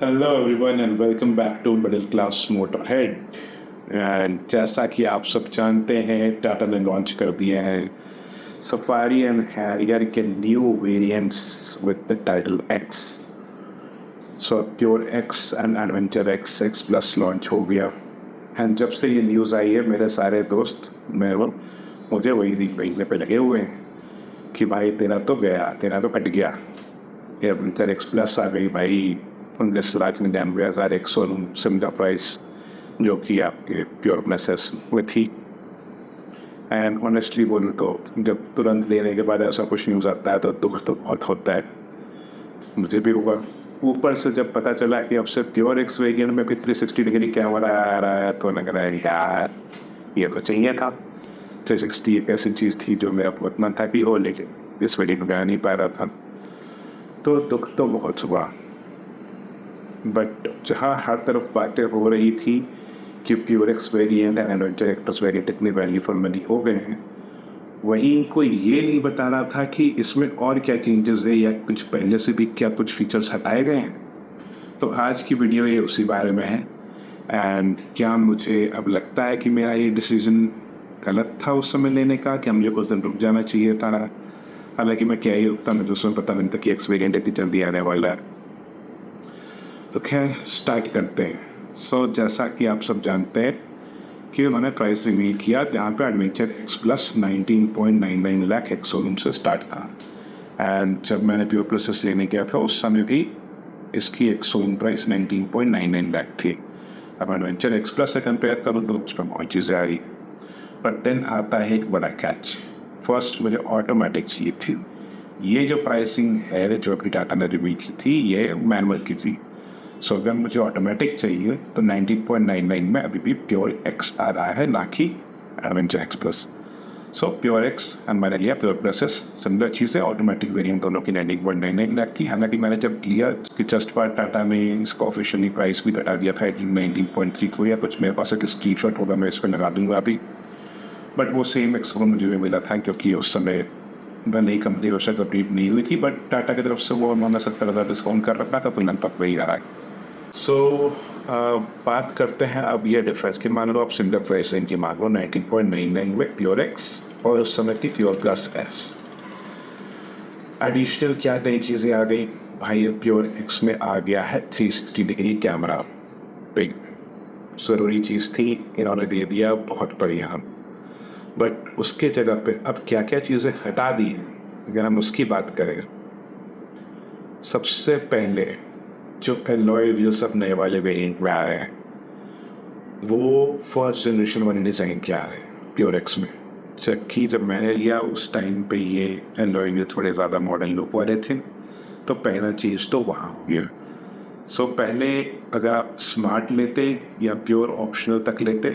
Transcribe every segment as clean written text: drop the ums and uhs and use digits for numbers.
Hello everyone and welcome back to middle class motorhead. And जैसा कि आप सब जानते हैं, टाटा ने लॉन्च कर दिए हैं सफारी एंड हैरियर के new variants with the title x. So pure X and adventure x x plus launch हो गया। एंड जब से ये न्यूज़ आई है, मेरे सारे दोस्त मुझे वही देखने पे लगे हुए हैं कि भाई तेरा तो गया, तेरा तो कट गया। ये एडवेंचर एक्स प्लस आ गई भाई 19,99,000 एक शोरूम सिमिलर प्राइस, जो कि आपके प्योर प्लस में थी। एंड ऑनेस्टली बोलूँ तो जब तुरंत लेने के बाद ऐसा कुछ न्यूज़ आता है तो दुख तो बहुत होता है, मुझे भी हुआ। ऊपर से जब पता चला कि अब से प्योर एक्स वेरिएंट में भी 360 डिग्री कैमरा आ रहा है तो लग रहा है यार ये तो चाहिए था। 360 एक ऐसी चीज़ थी जो मेरा बहुत मन था कि हो, लेकिन इस वेरिएंट में आ नहीं पा रहा था, तो दुख तो बहुत हुआ। बट जहाँ हर तरफ बातें हो रही थी कि pure x variant and adventure x variant इतने वैल्यू फॉर मनी हो गए हैं, वहीं कोई ये नहीं बता रहा था कि इसमें और क्या चेंजेस है या कुछ पहले से भी क्या कुछ फीचर्स हटाए गए हैं। तो आज की वीडियो ये उसी बारे में है। एंड क्या मुझे अब लगता है कि मेरा ये डिसीजन गलत था उस समय लेने का, कि मुझे कुछ दिन रुक जाना चाहिए था। हालांकि मैं क्या ही रुकता, मुझे उसमें पता नहीं था कि एक्स वेरिएंट इतनी जल्दी आने वाला है। तो खैर स्टार्ट करते हैं। जैसा कि आप सब जानते हैं कि उन्होंने प्राइस रिवील किया, जहाँ पे एडवेंचर एक्स प्लस 19.99 लाख एक शोरूम से स्टार्ट था। एंड जब मैंने प्योर प्लस लेने गया था उस समय भी इसकी एक शोरूम प्राइस 19.99 लाख थी। अब एडवेंचर एक्स प्लस से कंपेयर करूँ तो उस पर बहुत चीज़ें आ रही, बट देन आता है एक बड़ा कैच। फर्स्ट मुझे ऑटोमेटिक चाहिए थी। ये जो प्राइसिंग है जो कि टाटा ने रिवील की थी, ये मैनुअल की थी। सो अगर मुझे ऑटोमेटिक चाहिए तो 19.99 में अभी भी प्योर एक्स आ रहा है, ना कि adventure X plus. So pure X and मैंने लिया प्योर प्लस सिमिलर चीज़ है, ऑटोमेटिक वेरिएंट दोनों की 19.99 लाख की। हालांकि मैंने जब लिया कि जस्ट बार टाटा ने इसका ऑफिशियली प्राइस भी घटा दिया था 19.3 को या कुछ, मेरे पास एक स्क्रीन शॉट होगा, मैं इस पर लगा दूंगा अभी। बट वो सेम एक्स मुझे भी मिला था, क्योंकि उस समय नई कंपनी उससे कंप्लीट नहीं हुई थी, बट टाटा की तरफ से वो उन्होंने 70,000 डिस्काउंट कर रखा था, तो लगभग वही आ रहा है। बात करते हैं अब ये डिफरेंस कि मान लो आप सिंगल प्राइस इनकी मांग लो 19.99 में प्योर एक्स और उस समय की प्योर प्लस एस। एडिशनल क्या नई चीज़ें आ गई भाई, प्योर एक्स में आ गया है 360 डिग्री कैमरा। बिग ज़रूरी चीज़ थी, इन्होंने दे दिया, बहुत बढ़िया। बट उसके जगह पे अब क्या क्या चीज़ें हटा दी अगर हम उसकी बात करें। सबसे पहले जो एलॉय व्हील्स सब नए वाले वेरिएंट में आ रहे हैं, वो फर्स्ट जनरेशन वाले डिज़ाइन के आ रहे हैं प्योर एक्स में। जबकि जब मैंने लिया उस टाइम पे ये एलॉय व्हील थोड़े ज़्यादा मॉडर्न लुक वाले थे, तो पहला चीज़ तो वहाँ हो गया। पहले अगर आप स्मार्ट लेते या प्योर ऑप्शनल तक लेते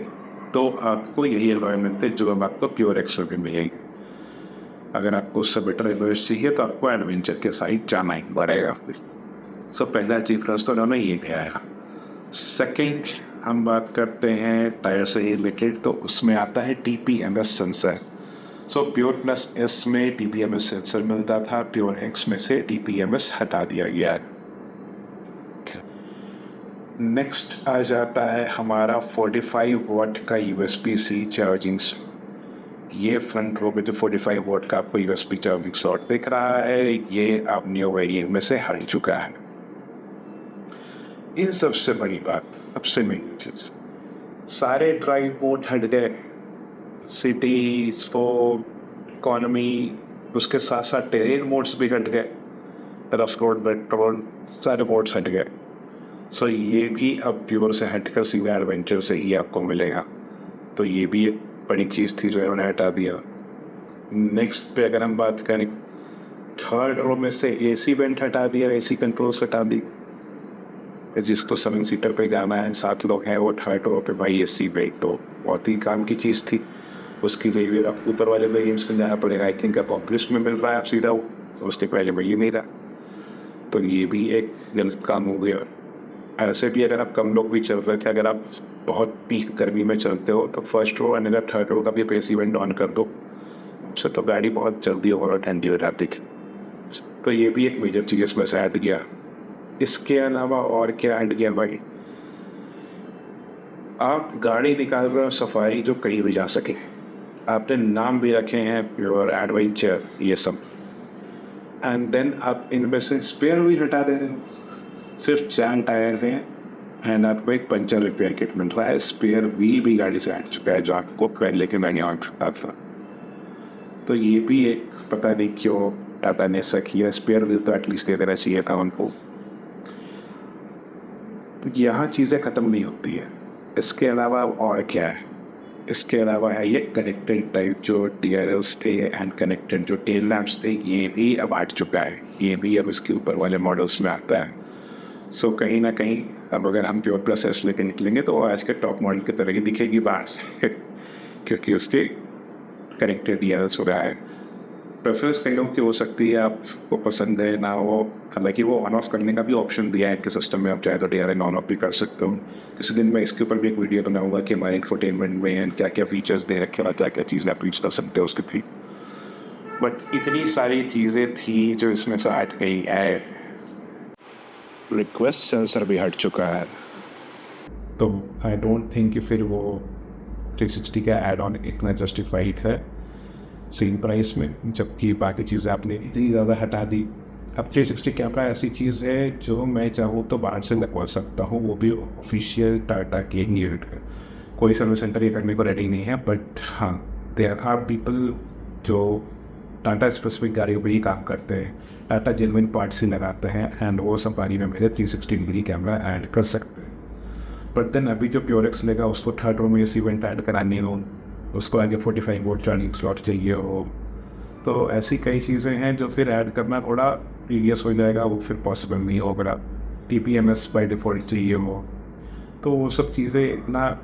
तो आपको यही एलॉय मिलते जो अब आपको प्योर एक्स में मिलेंगे। अगर आपको उससे बेटर एलॉयस चाहिए तो आपको एडवेंचर के साइड जाना ही पड़ेगा। पहला डिफरेंस तो उन्होंने ये दिया है। सेकेंड हम बात करते हैं टायर से रिलेटेड, तो उसमें आता है TPMS sensor. Pure plus S में TPMS सेंसर मिलता था, प्योर एक्स में से TPMS हटा दिया गया है। नेक्स्ट आ जाता है हमारा 45 वाट का USB-C चार्जिंग। ये फ्रंट रो में जो 45 वाट का आपको USB चार्जिंग स्लॉट दिख रहा है, ये अब न्यू वेरिएंट में से हट चुका है। इन सबसे बड़ी बात, सबसे मेन चीज़, सारे ड्राइव मोड हट गए। सिटी, स्पोर्ट, इकोनॉमी, उसके साथ साथ टेरेन मोड्स भी हट गए। रफ रोड, वेट रोड, सारे मोड्स हट गए। ये भी अब प्योर से हटकर सीधा एडवेंचर से ही आपको मिलेगा। तो ये भी एक बड़ी चीज़ थी जो उन्होंने हटा दिया। नेक्स्ट पे अगर हम बात करें, थर्ड रो में से AC वेंट हटा दिया, AC कंट्रोल्स हटा दी। जिसको 7 सीटर पे जाना है, 7 लोग हैं, वो थर्ड रो पे भाई AC वेंट तो बहुत ही काम की चीज़ थी। उसकी लिए आप ऊपर वाले वेरिएंट्स में जाना पड़ेगा। आई थिंक अब ऑप्लिस्ट में मिल रहा है आप सीधा, उसके पहले में ये नहीं रहा, तो ये भी एक गलत काम हो गया। ऐसे भी अगर आप कम लोग भी चल रहे थे, अगर आप बहुत पीक गर्मी में चलते हो तो फर्स्ट रो एंड अगर थर्ड रो का भी AC वेंट ऑन कर दो, उससे तो गाड़ी बहुत जल्दी और ठंडी हो जाती थी। तो ये भी एक मेजर चीज़ इसमें से हट गया। इसके अलावा और क्या ऐड किया भाई? आप गाड़ी निकाल रहे हो सफारी जो कहीं भी जा सके, आपने नाम भी रखे हैं प्योर एडवेंचर ये सब, एंड देन आप इनमें से स्पेयर व्हील हटा दे रहे हो। सिर्फ 4 टायर हैं एंड आपको एक पंचर रिपेयर किट मिल रहा है। स्पेयर व्हील भी गाड़ी से हट चुका है जो आपको पहले के मैंने आ चुका था। तो ये भी एक पता नहीं क्यों टाटा ने ऐसा किया, स्पेयर व्हील तो एटलीस्ट दे देना चाहिए था उनको। यहाँ चीज़ें ख़त्म नहीं होती है। इसके अलावा और क्या है? इसके अलावा है ये कनेक्टेड टाइप जो TRLs थे एंड कनेक्टेड जो टेल लैम्प्स थे, ये भी अब हट चुका है। ये भी अब इसके ऊपर वाले मॉडल्स में आता है। सो कहीं ना कहीं अब अगर हम प्योर प्लस एस लेके निकलेंगे तो वो आज के टॉप मॉडल की तरह ही दिखेगी बाहर से क्योंकि उसके कनेक्टेड TRLs हो रहा है। प्रेफरेंस कई लोगों की हो सकती है, आपको पसंद है ना हो। हालांकि वो ऑन ऑफ करने का भी ऑप्शन दिया है कि सिस्टम में आप चाहे तो DRL ऑन ऑफ भी कर सकते हो। किसी दिन मैं इसके ऊपर भी एक वीडियो बनाऊंगा कि हमारे इंफोटेनमेंट में क्या क्या फीचर्स दे रखे और क्या क्या चीज़ें आप यूज कर सकते हो उसकी थी। बट इतनी सारी चीज़ें थी जो इसमें से हट गई है। रिक्वेस्ट सेंसर भी हट चुका है, तो आई डोंट थिंक कि फिर वो 360 का एड ऑन इतना जस्टिफाइड है सेम प्राइस में, जबकि बाकी चीज़ें आपने इतनी ज़्यादा हटा दी। अब 360 कैमरा ऐसी चीज़ है जो मैं चाहूँ तो बाहर से लगवा सकता हूँ, वो भी ऑफिशियल टाटा के यूनिट का। कोई सर्विस सेंटर ये करने को रेडी नहीं है, बट हाँ देयर आर पीपल जो टाटा स्पेसिफिक गाड़ियों पर ही काम करते हैं, टाटा जेन्युइन पार्ट्स ही लगाते हैं एंड वो सब गाड़ी में मेरे 360 डिग्री कैमरा ऐड कर सकते हैं। बट देन अभी जो प्योरेक्स लेगा उसको थर्ड रो में इस इवेंट ऐड करानी हो, उसको आगे 45 वोल्ट चार्जिंग स्लॉट चाहिए हो, तो ऐसी कई चीज़ें हैं जो फिर ऐड करना थोड़ा टीडियस हो जाएगा, वो फिर पॉसिबल नहीं होगा। TPMS बाय डिफ़ॉल्ट चाहिए हो, तो वो सब चीज़ें इतना,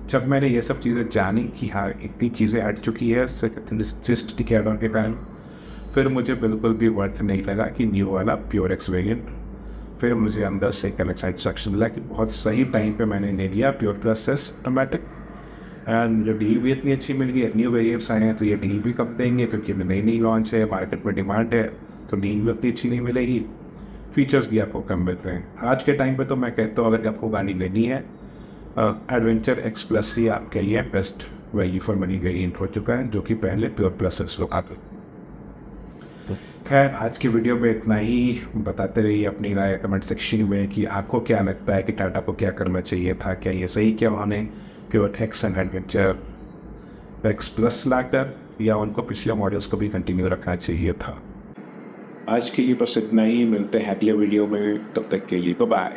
जब मैंने ये सब चीज़ें जानी कि हाँ इतनी चीज़ें हट चुकी है 360 के एड ऑन के कारण, फिर मुझे बिल्कुल भी वर्थ नहीं लगा कि न्यू वाला प्योरेक्स वेरिएंट। फिर मुझे अंदर से एक अलग सेटिस्फैक्शन मिला कि बहुत सही टाइम पे मैंने ले लिया pure plus S automatic, and जब डील भी इतनी अच्छी मिल गई, न्यू वेरिएंट्स आए हैं तो ये डील भी कब देंगे क्योंकि नई नई लॉन्च है, मार्केट में डिमांड है, तो डील भी उतनी अच्छी नहीं मिलेगी, फीचर्स भी आपको कम मिल रहे हैं। आज के टाइम पे तो मैं कहता हूँ अगर आपको गाड़ी लेनी है एडवेंचर एक्स प्लस ही आपके लिए best value for money variant हो चुका है, जो कि पहले प्योर प्लस एस लोग आते। खैर आज की वीडियो में इतना ही। बताते रहिए अपनी राय कमेंट सेक्शन में कि आपको क्या लगता है कि टाटा को क्या करना चाहिए था, क्या ये सही किया उन्होंने pure X and adventure X plus लाकर, या उनको पिछले मॉडल्स को भी कंटिन्यू रखना चाहिए था। आज के लिए बस इतना ही, मिलते हैं अगले वीडियो में, तब तक के लिए बाय।